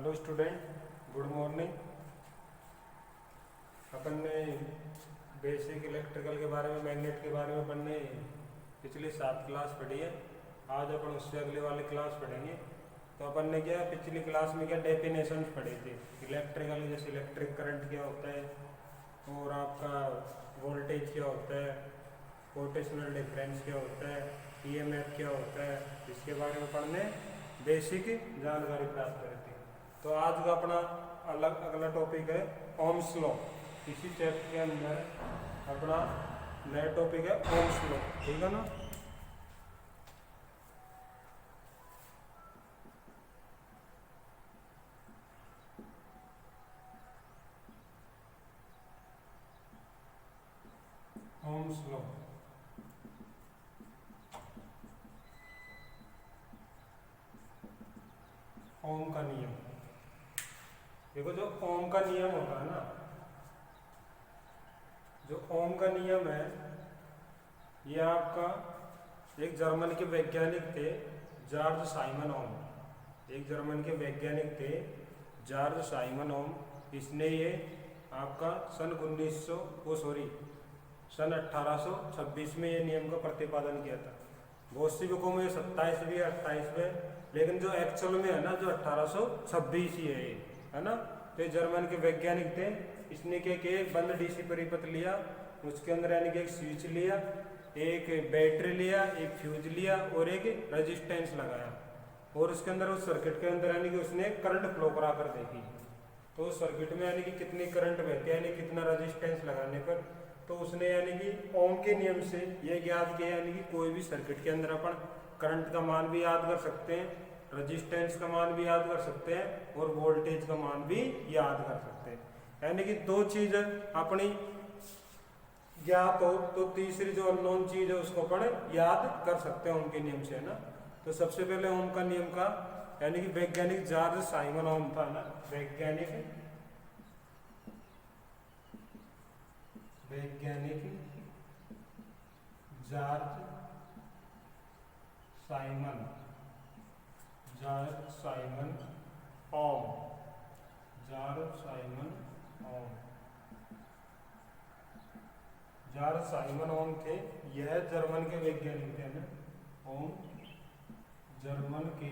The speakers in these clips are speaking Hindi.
Hello student, good morning. अपन ने बेसिक इलेक्ट्रिकल के बारे में, मैग्नेट के बारे में अपन ने पिछली 7 क्लास पढ़ी है। आज अपन उससे अगले वाली क्लास पढ़ेंगे। तो अपन ने क्या पिछली क्लास में क्या डेफिनेशन पढ़ी थी इलेक्ट्रिकल, जैसे इलेक्ट्रिक करंट क्या होता है और आपका वोल्टेज क्या होता है, पोटेंशियल डिफरेंस क्या होता है, ईएमएफ क्या होता है, इसके बारे में अपन ने बेसिक जानकारी प्राप्त करी थी। तो आज का अपना अगला टॉपिक है ओम्स लॉ। इसी चैप्टर के अंदर अपना नया टॉपिक है ओम्स लॉ, ठीक है ना। ओम्स लॉ, ओम का नियम। देखो जो ओम का नियम होता है ना, जो ओम का नियम है ये आपका एक जर्मन के वैज्ञानिक थे जॉर्ज साइमन ओम। एक जर्मन के वैज्ञानिक थे जॉर्ज साइमन ओम। इसने ये आपका सन 1826 में ये नियम का प्रतिपादन किया था। बहुत सी बुकों में 27वीं 28वें, लेकिन जो एक्चुअल में है ना जो 1826 ही है ये, है ना। तो जर्मन के वैज्ञानिक थे। इसने क्या किया, एक बंद डीसी परिपथ लिया, उसके अंदर यानी कि एक स्विच लिया, एक बैटरी लिया, एक फ्यूज लिया और एक रेजिस्टेंस लगाया, और उसके अंदर उस सर्किट के अंदर यानी कि उसने करंट फ्लो करा कर देखी। तो उस सर्किट में यानी कि कितनी करंट बहती है, यानी कितना रेजिस्टेंस लगाने पर, तो उसने यानी कि ओम के नियम से यह ज्ञात किया यानी कि कोई भी सर्किट के अंदर अपन करंट का मान भी याद कर सकते हैं, रेजिस्टेंस का मान भी याद कर सकते हैं और वोल्टेज का मान भी याद कर सकते हैं। यानी कि दो चीज अपनी ज्ञात हो तो तीसरी जो अननोन चीज है उसको अपन याद कर सकते हैं ओम के नियम से, है ना। तो सबसे पहले ओम का नियम का यानी कि वैज्ञानिक जॉर्ज साइमन ओम था ना, वैज्ञानिक जॉर्ज साइमन ओम। जॉर्ज साइमन ओम थे। यह जर्मन के वैज्ञानिक थे ना, ओम जर्मन के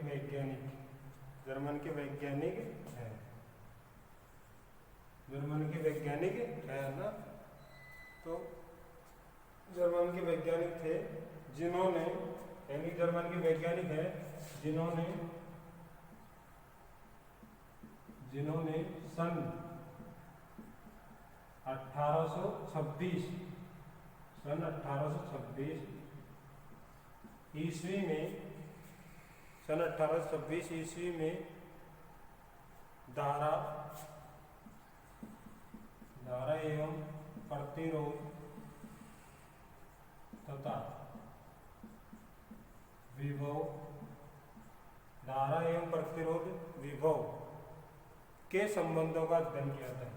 वैज्ञानिक है, जर्मन के वैज्ञानिक है ना। तो जर्मन के वैज्ञानिक थे जिन्होंने, यानी जर्मन के वैज्ञानिक है जिन्होंने सन 1826 ईस्वी में धारा एवं प्रतिरोध तथा विभव के संबंधों का अध्ययन किया था,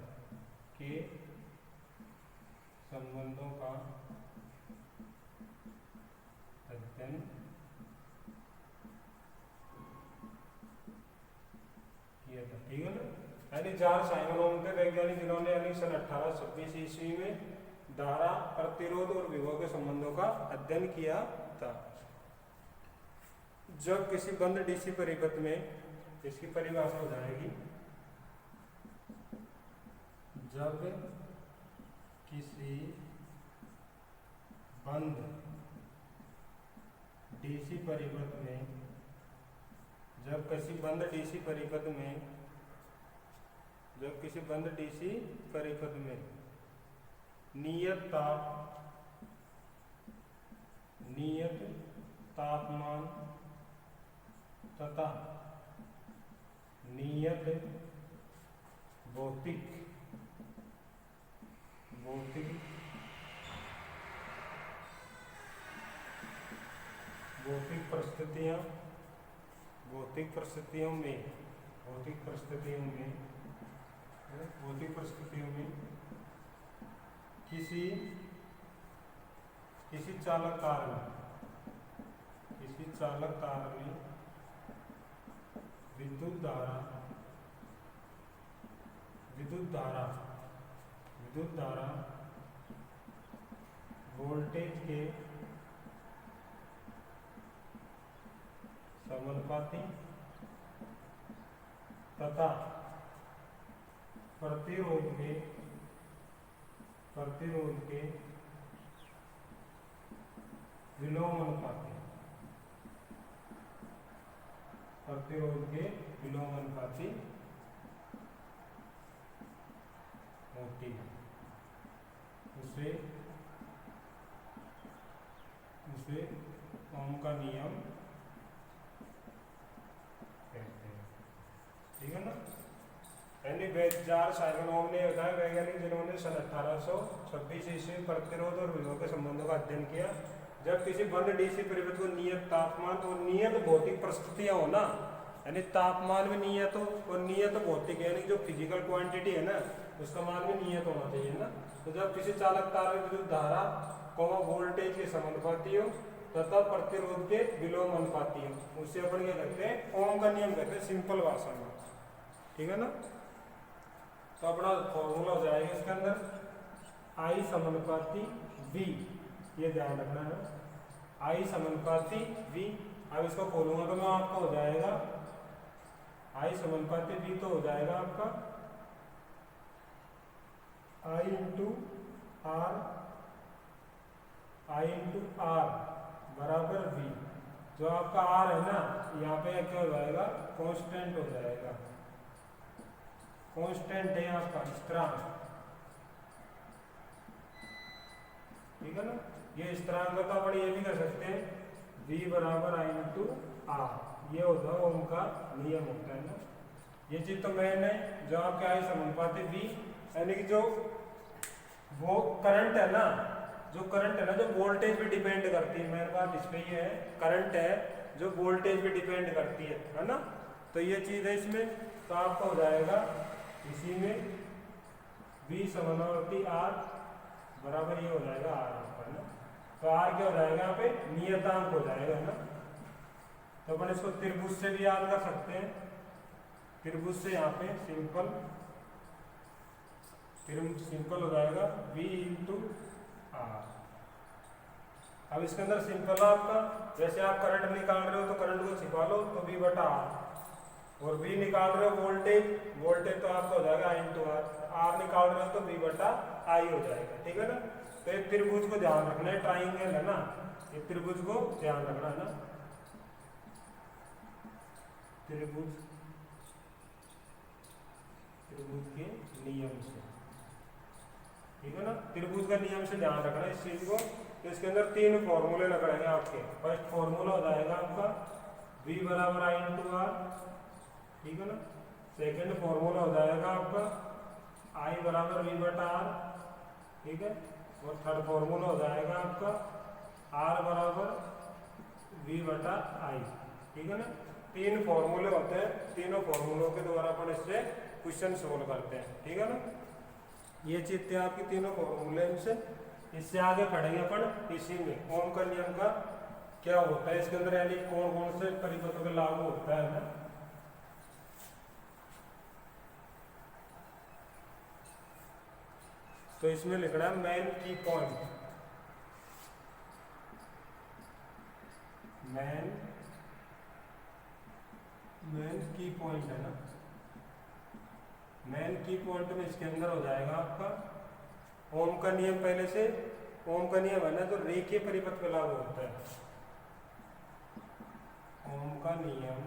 ठीक है ना। यानी जॉर्ज साइमन ओम के वैज्ञानिक जिन्होंने यानी सन 1826 ईस्वी में धारा, प्रतिरोध और विभव के संबंधों का अध्ययन किया था। जब किसी बंद डीसी परिपथ में, इसकी परिभाषा हो जाएगी, जब किसी बंद डीसी परिपथ में नियत तापमान तथा नियत भौतिक परिस्थितियों में किसी चालक कार में किसी चालक तार में विद्युत धारा वोल्टेज के समानुपाती तथा प्रतिरोध के विलोमानुपाती होती है, उसे ओम का नियम कहते हैं। ठीक है ना। यानी चार्ल्स साइमन ओम ने बताया, वैज्ञानिक जिन्होंने सन 1826 ईस्वी प्रतिरोध और विभव के संबंधों का अध्ययन किया। जब किसी बंद डीसी परिपथ को नियत तापमान और नियत भौतिक परिस्थितियां हो ना, यानी तापमान में नियत हो और नियत भौतिक, यानी जो फिजिकल क्वांटिटी है ना उसका मान भी नियत होना चाहिए ना। तो जब किसी चालक तार में विद्युत धारा वोल्टेज के समानुपाती हो तथा प्रतिरोध के विलोमानुपाती हो, उससे अपन क्या कहते हैं, ओम का नियम कहते हैं सिंपल भाषा में। ठीक है ना। तो अपना फॉर्मूला हो जाएगा इसके अंदर I समानुपाती V, ये ध्यान रखना है, I समानुपाती V। अब इसको खोलूंगा तो मैं आपका हो जाएगा I समानुपाती V, तो हो जाएगा आपका I इंटू R बराबर V। जो आपका R है ना, यहाँ पे क्या हो जाएगा, कांस्टेंट हो जाएगा, कांस्टेंट है आपका स्थिरांक। ठीक है ना। ये स्थिरांक का अपन ये भी कर सकते हैं V बराबर I इंटू R, ये होता है ओम का नियम होता है ना। ये चीज तो मैंने जो आपके I समानुपाती V, यानी कि जो वो करंट है ना, जो वोल्टेज पे डिपेंड करती है, मेरे पास इस पे ये है करंट है जो वोल्टेज पे डिपेंड करती है ना। तो ये चीज है इसमें, तो आपका हो जाएगा इसी में V समानुपाती R बराबर ये हो जाएगा R आपका ना। तो R क्या हो जाएगा यहाँ पे, नियतांक हो जाएगा ना। तो अपन इसको त्रिभुज से भी याद कर सकते हैं, त्रिभुज से यहाँ पे सिंपल हो जाएगा V इंटू R। अब इसके अंदर सिंपल आपका, जैसे आप करंट निकाल रहे हो तो करंट को छिपा लो तो V बटा R, और V निकाल रहे हो वोल्टेज तो आपका हो जाएगा I इंटू R निकाल रहे हो तो V बटा I हो जाएगा। ठीक है ना। तो एक त्रिभुज को ध्यान रखना है, ट्राइंगल है ना, ये त्रिभुज को ध्यान रखना है ना, त्रिभुज के नियम से। ठीक है ना। त्रिभुज का नियम से ध्यान रखना इस चीज को। तो इसके अंदर 3 फॉर्मूले लगाएंगे आपके। फर्स्ट फॉर्मूला हो जाएगा आपका V बराबर I इंटू R। ठीक है ना। सेकेंड फॉर्मूला हो जाएगा आपका I बराबर V बटा R। ठीक है। और थर्ड फॉर्मूला हो जाएगा आपका R बराबर V बटा I। ठीक है ना। 3 फॉर्मूले होते हैं, तीनों फॉर्मूलों के द्वारा अपन इससे क्वेश्चन सोल्व करते हैं। ठीक है ना। ये चीज थे आपकी तीनों फॉर्मूले से। इससे आगे पढ़ेंगे अपन इसी में ओम का नियम का क्या होता है इसके अंदर, यानी कौन से परिपथों पे लागू होता है ना। तो इसमें लिखना है मेन की पॉइंट, मेन की पॉइंट है ना। मेन की पॉइंट में इसके अंदर हो जाएगा आपका ओम का नियम। पहले से ओम का नियम है ना, तो रेखीय परिपथ पे लागू होता है। ओम का नियम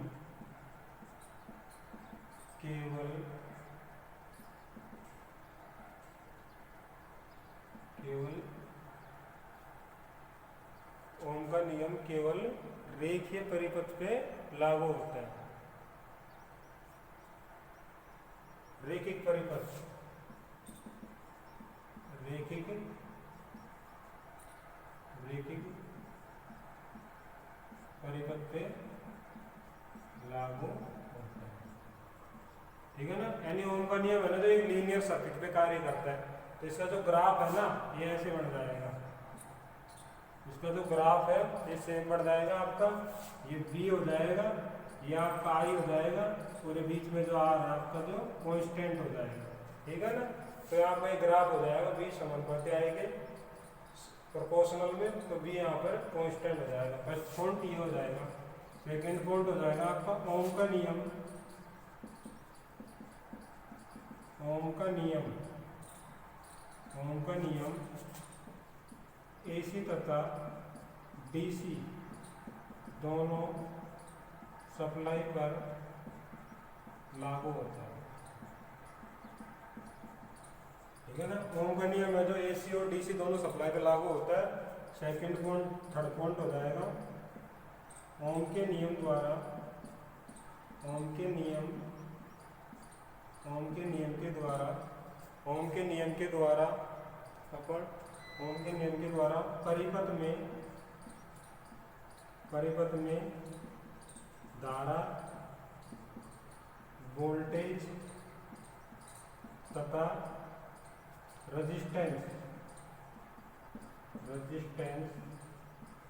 केवल ओम का नियम केवल रेखीय परिपथ पे लागू होता है। रैखिक परिपथ पे लागू होता है। ठीक है ना। यानी ओम का नियम है ना, जो एक लीनियर सर्किट पे कार्य करता है। तो इसका जो ग्राफ है ना, ये ऐसे बन जाएगा, इसका जो ग्राफ है ये सेम बढ़ जाएगा आपका, ये v हो जाएगा, ये आपका i हो जाएगा, पूरे बीच में जो r है आपका जो कांस्टेंट हो जाएगा, ठीक है ना। तो यहाँ पर एक ग्राफ हो जाएगा v समानुपाती i के प्रोपोर्शनल में, तो v यहाँ पर कांस्टेंट हो जाएगा। फर्स्ट पॉइंट ये हो जाएगा। सेकेंड पॉइंट हो जाएगा आपका ओम का नियम। ओम का नियम, ओम का नियम AC तथा DC दोनों सप्लाई पर लागू होता है, ठीक है ना। ओम का नियम है जो AC और DC दोनों सप्लाई पर लागू होता है। सेकंड पॉइंट, थर्ड पॉइंट हो जाएगा ओम के नियम द्वारा, ओम के नियम, ओम के नियम के द्वारा, ओम के नियम के द्वारा अपन ओम के नियम के द्वारा परिपथ में धारा, वोल्टेज तथा रेजिस्टेंस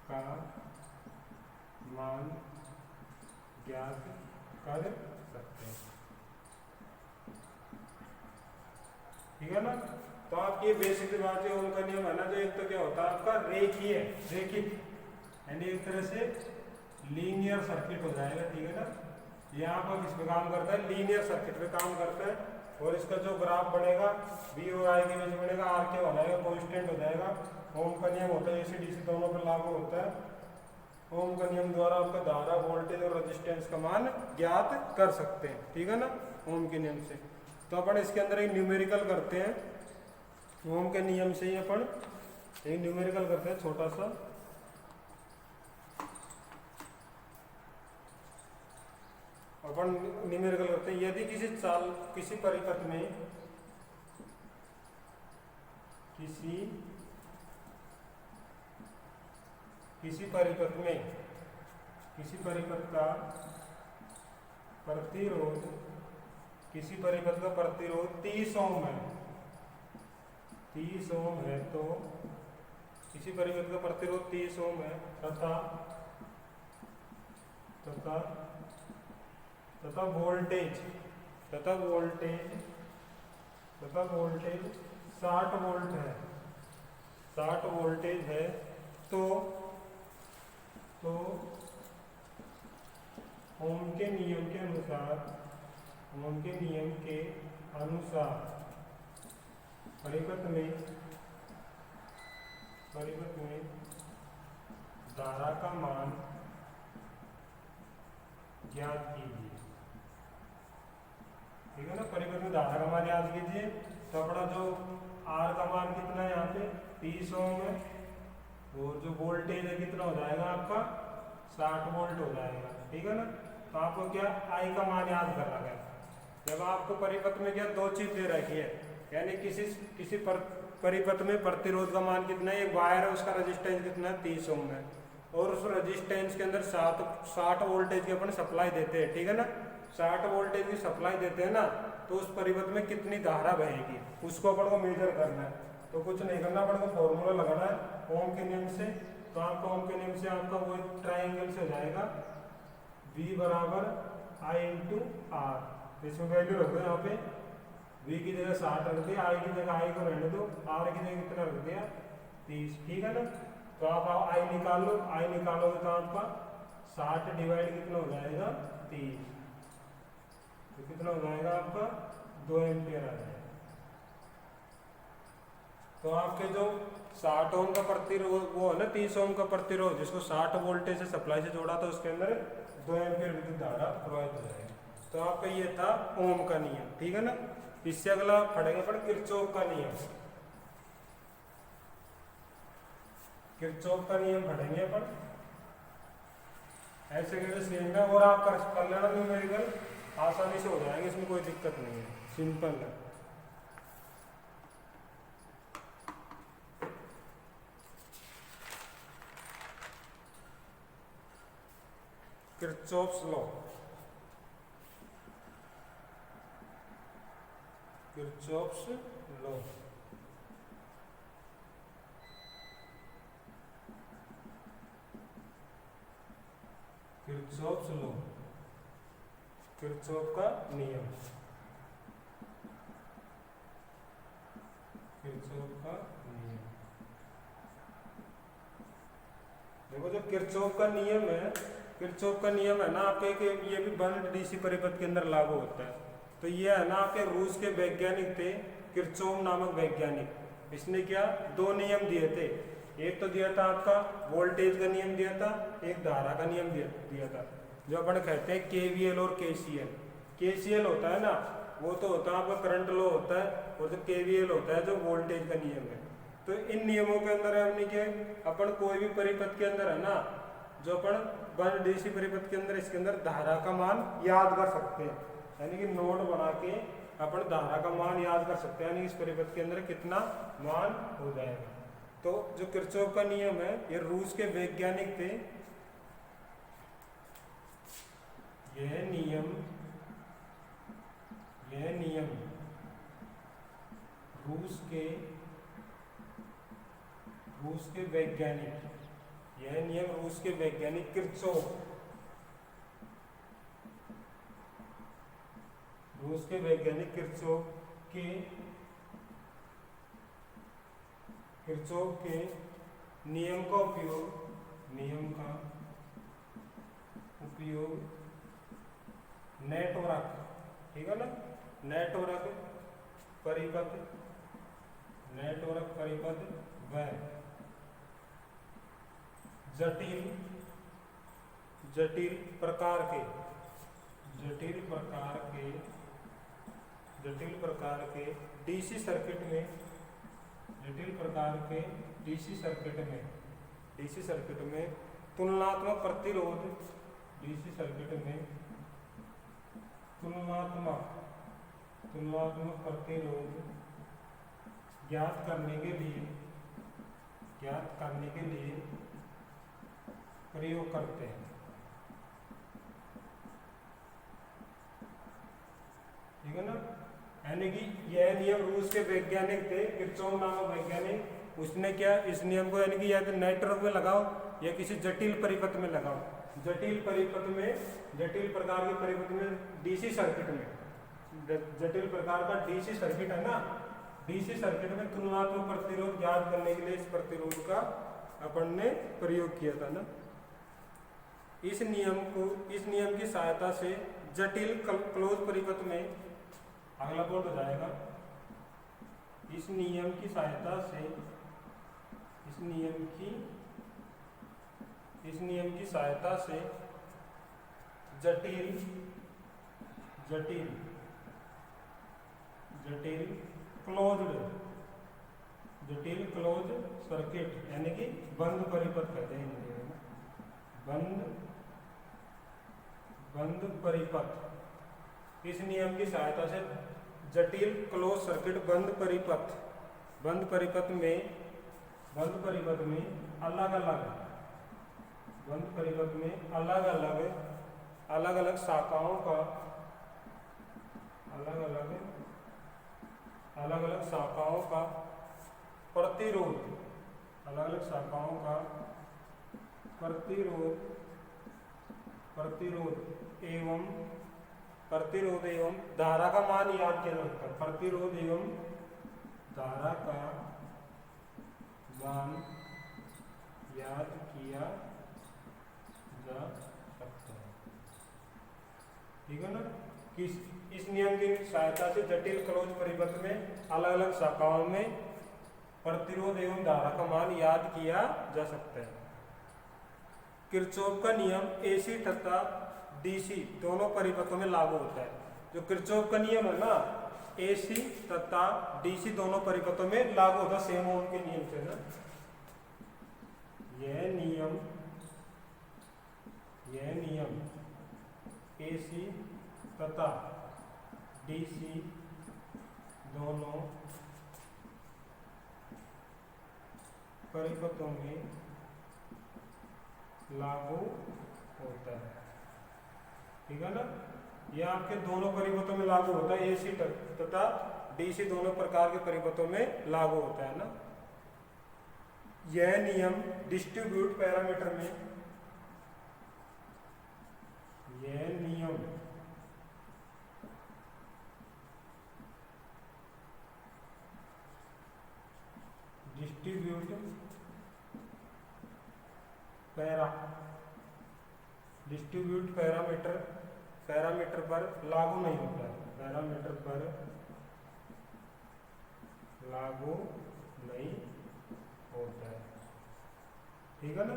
का मान ज्ञात कर सकते हैं, ठीक है ना। तो आपकी ये बेसिक बात है ओम का नियम है ना, जो एक तो क्या होता है आपका रेखीय, रेखिक यानी एक तरह से लीनियर सर्किट हो जाएगा, ठीक है ना। यहाँ पर किस पे काम करता है, लीनियर सर्किट पे काम करता है। और इसका जो ग्राफ बनेगा v और i के बीच बनेगा, r क्या हो जाएगा, कांस्टेंट हो जाएगा। ओम का नियम होता है AC DC दोनों पर लागू होता है। ओम का नियम द्वारा आपका धारा, वोल्टेज और रेजिस्टेंस का मान ज्ञात कर सकते हैं, ठीक है ना, ओम के नियम से। तो अपन इसके अंदर एक न्यूमेरिकल करते हैं, ओम के नियम से ही अपन एक न्यूमेरिकल करते हैं छोटा सा। अपन न्यूमेरिकल करते हैं, यदि किसी परिपथ में किसी परिपथ का प्रतिरोध, किसी परिपथ का प्रतिरोध 30 ओम है, 30 ओम है, तो किसी परिपथ का प्रतिरोध 30 ओम है तथा वोल्टेज 60 वोल्ट है, 60 वोल्टेज है, तो ओम के नियम के अनुसार, ओम के नियम के अनुसार परिपथ में धारा का मान ज्ञात कीजिए, ठीक है ना। परिपथ में धारा का मान याद कीजिए, तो अपना जो R का मान कितना है यहाँ पे 30 ओम है, और जो वोल्टेज है कितना हो जाएगा आपका 60 वोल्ट हो जाएगा, ठीक है ना। तो आपको क्या I का मान याद करना है। जब आपको परिपथ में क्या दो चीज दे रखी है, यानी किसी परिपथ में प्रतिरोध का मान कितना है, एक वायर है उसका रेजिस्टेंस कितना है 30 ओम है, और उस रेजिस्टेंस के अंदर 60 वोल्टेज की अपन सप्लाई देते हैं, ठीक है ना। 60 वोल्टेज की सप्लाई देते हैं ना, तो उस परिपथ में कितनी धारा बहेगी उसको अपन को मेजर करना है। तो कुछ नहीं करना, अपन को फॉर्मूला लगाना है ओम के नियम से। तो आपका ओम के नियम से आपका वो ट्राइंगल से हो जाएगा V बराबर I इंटू R। इसमें वैल्यू रख दो, यहाँ पे V की जगह 60 रख दिया, I की जगह I को रहने दो, R की जगह कितना रख दिया 30, ठीक है ना। तो आप I निकाल लो, I निकालोगे तो आपका 60 डिवाइड कितना हो जाएगा 30, तो कितना हो जाएगा आपका 2 एम्पियर आ जाएगा। तो आपके जो 60 ओम का प्रतिरोध वो है ना, 30 ओम का प्रतिरोध जिसको 60 वोल्टेज से सप्लाई से जोड़ा, तो उसके अंदर 2 एम्पियर विद्युत धारा प्रवाहित हो जाएगी। तो आपका ये था ओम का नियम, ठीक है ना। इससे अगला पढ़ेंगे अपन किरचॉफ का नियम। किरचॉफ का नियम पढ़ेंगे अपन, ऐसे करके सेम है, और आप कर लेना न्यूमेरिकल, आसानी से हो जाएंगे, इसमें कोई दिक्कत नहीं है, सिंपल है। Kirchhoff's law, Kirchhoff's law. Kirchhoff's law, Kirchhoff का नियम, किरचॉफ का नियम। देखो जो किरचॉफ का नियम है, किरचॉफ का नियम है ना आपके कि ये भी बंद डीसी परिपथ के अंदर लागू होता है। तो ये है ना आपके रूस के वैज्ञानिक थे किरचॉफ नामक वैज्ञानिक, इसने क्या दो नियम दिए थे। एक तो दिया था आपका वोल्टेज का नियम दिया था, एक धारा का नियम दिया था, जो अपन कहते हैं केवीएल और केसीएल। केसीएल होता है ना वो तो होता है आपका करंट लॉ होता है, और जो केवीएल होता है जो वोल्टेज का नियम है। तो इन नियमों के अंदर हमने क्या अपन कोई भी परिपथ के अंदर है ना, जो अपन बंद डीसी परिपथ के अंदर इसके अंदर धारा का मान याद कर सकते हैं, यानी कि नोड बना के अपन धारा का मान याद कर सकते हैं, यानी इस परिपथ के अंदर कितना मान हो जाएगा। तो जो किरचॉफ का नियम है ये रूस के वैज्ञानिक थे, यह नियम रूस के वैज्ञानिक, यह नियम रूस के वैज्ञानिक किरचॉफ, रूस के वैज्ञानिक किरचॉफ के नियम का उपयोग नेटवर्क, ठीक है ना, नेटवर्क परिपथ व जटिल प्रकार के डीसी सर्किट में तुलनात्मक प्रतिरोध, डीसी सर्किट में तुलनात्मक प्रतिरोध ज्ञात करने के लिए प्रयोग करते हैं, ठीक है ना। यानी कि यह नियम रूस के वैज्ञानिक थे किरचॉफ नामक वैज्ञानिक, उसने क्या इस नियम को यानी कि या तो नेटवर्क में लगाओ या किसी जटिल परिपथ में लगाओ, जटिल प्रकार के परिपथ में डीसी सर्किट में, जटिल प्रकार का डीसी सर्किट है ना, डीसी सर्किट में तुलनात्मक प्रतिरोध ज्ञात करने के लिए इस प्रतिरोध का अपन ने प्रयोग किया था ना। इस नियम की सहायता से जटिल क्लोज परिपथ में, अगला पॉइंट हो जाएगा, इस नियम की सहायता से जटिल क्लोज सर्किट, यानी कि बंद परिपथ कहते हैं हिंदी में, बंद परिपथ। इस नियम की सहायता से जटिल क्लोज सर्किट बंद परिपथ में अलग अलग शाखाओं का प्रतिरोध एवं धारा का मान याद किया जा सकता है, प्रतिरोध एवं धारा का मान याद किया जा सकता है, ठीक है ना। इस नियम की सहायता से जटिल क्लोज परिपथ में अलग अलग शाखाओं में प्रतिरोध एवं धारा का मान याद किया जा सकता है। किरचॉफ का नियम एसी तथा डीसी दोनों परिपथों में लागू होता है। जो किरचॉफ का नियम है ना एसी तथा डीसी दोनों परिपथों में लागू होता है, सेम ओम के नियम से ना। यह नियम एसी तथा डीसी दोनों परिपथों में लागू होता है, ठीक है ना। यह आपके दोनों परिपथों में लागू होता है, एसी तथा डीसी दोनों प्रकार के परिपथों में लागू होता है ना। यह नियम डिस्ट्रीब्यूट पैरामीटर में यह नियम डिस्ट्रीब्यूट पैरामीटर पर लागू नहीं होता है, पैरामीटर पर लागू नहीं होता है। ठीक है ना,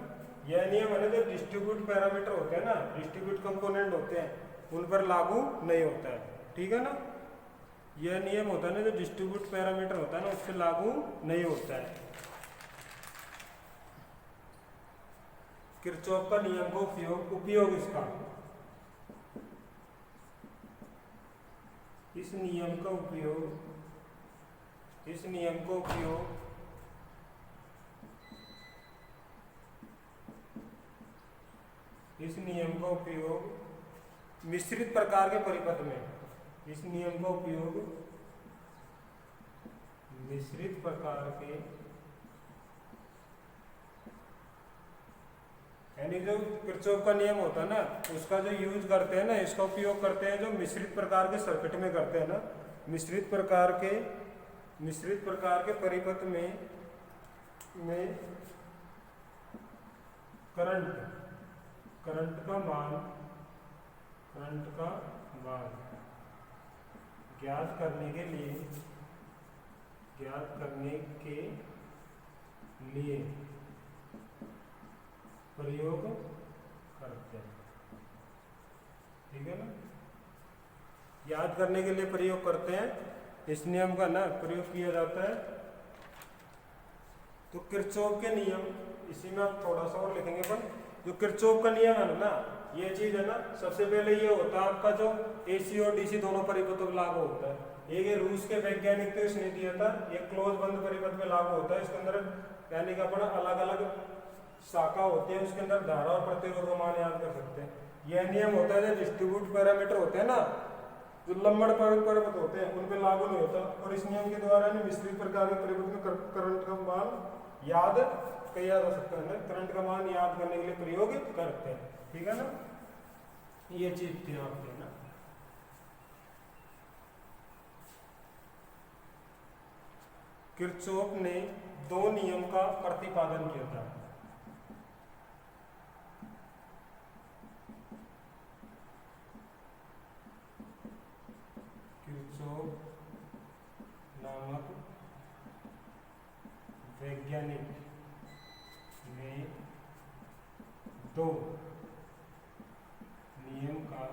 यह नियम है ना, जो डिस्ट्रीब्यूट पैरामीटर होते हैं ना, डिस्ट्रीब्यूट कंपोनेंट होते हैं, उन पर लागू नहीं होता है। ठीक है ना, यह नियम होता है ना, जो डिस्ट्रीब्यूट पैरामीटर होता है ना, उस पर लागू नहीं होता है। किरचॉफ का नियम का उपयोग इसका, इस नियम का उपयोग मिश्रित प्रकार के परिपथ में, इस नियम का उपयोग मिश्रित प्रकार के, यानी जो किरचॉफ का नियम होता है ना, उसका जो यूज करते हैं ना, इसका उपयोग करते हैं जो मिश्रित प्रकार के सर्किट में करते हैं ना, मिश्रित प्रकार के परिपथ में करंट का मान ज्ञात करने के लिए प्रयोग करते हैं। ठीक है ना, याद करने के लिए प्रयोग करते हैं, इस नियम का ना प्रयोग किया जाता है। तो किरचॉफ के नियम, इसी में आप थोड़ा सा और लिखेंगे, पर जो किरचॉफ का नियम है ना, ये चीज है ना, सबसे पहले ये होता है आपका जो एसी और डीसी दोनों परिपथों पर लागू होता है। एक ये रूस के वैज्ञानिक थे, उसने दिया था, ये क्लोज बंद परिपथ में लागू होता है। इसके अंदर यानी कि अपन अलग अलग शाखा होती है, उसके अंदर धारा और प्रतिरोध का मान याद कर सकते हैं। यह नियम होता है जो डिस्ट्रीब्यूट पैरामीटर होते हैं ना, जो लंबड़ परिपथ होते हैं, उन पर लागू नहीं होता। और इस नियम के द्वारा मिश्रित प्रकार के परिपथ में करंट का मान याद किया जा सकता है, करंट का मान याद करने के लिए प्रयोग करते हैं। ठीक है ना, ये चीज ध्यान देना। किरचॉफ ने दो नियम का प्रतिपादन किया था। किरचॉफ नामक वैज्ञानिक ने दो नियम का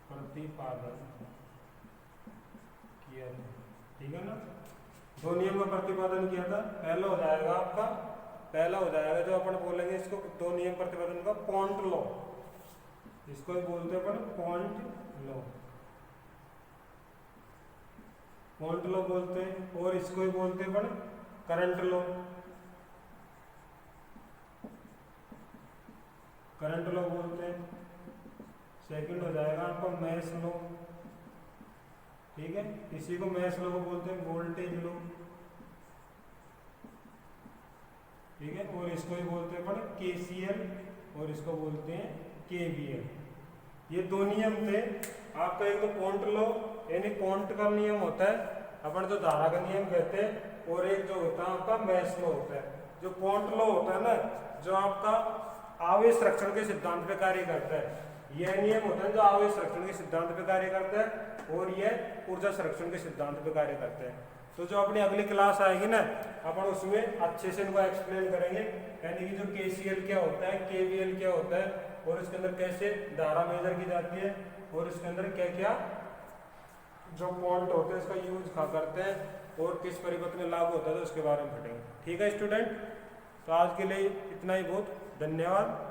प्रतिपादन किया था। ठीक है ना, दो नियम का प्रतिपादन किया था। पहला हो जाएगा आपका, जो अपन बोलेंगे इसको, दो नियम प्रतिपादन का पॉइंट लॉ, इसको बोलते हैं अपन पॉइंट लॉ बोलते हैं। और इसको ही बोलते हैं अपन करंट लॉ बोलते हैं। सेकंड हो जाएगा आपका मैश लॉ। ठीक है, इसी को मैश लॉ को बोलते हैं वोल्टेज लॉ। ठीक है, और इसको ही बोलते हैं अपन केसीएल, और इसको बोलते हैं केवीएल। ये दो नियम थे आपका। एक तो पॉइंट लॉ, यानी पॉइंट का नियम होता है, अपन जो धारा का नियम कहते हैं, और एक जो होता है आपका मैश लॉ होता है। जो पॉइंट लॉ होता है ना, जो आपका आवेश संरक्षण के सिद्धांत पे कार्य करता है, यह नियम होता है जो आवेश संरक्षण के सिद्धांत पे कार्य करता है, और यह ऊर्जा संरक्षण के सिद्धांत पे कार्य करता है। तो जो अपनी अगली क्लास आएगी ना, अपन उसमें अच्छे से इनको एक्सप्लेन करेंगे, यानी कि जो केसीएल क्या होता है, केवीएल क्या होता है, और इसके अंदर कैसे धारा मेजर की जाती है, और इसके अंदर क्या क्या जो पॉइंट होते हैं इसका यूज करते हैं, और किस परिपथ में लागू होता है, तो उसके बारे में पढ़ेंगे। ठीक है स्टूडेंट, तो आज के लिए इतना ही, बहुत धन्यवाद।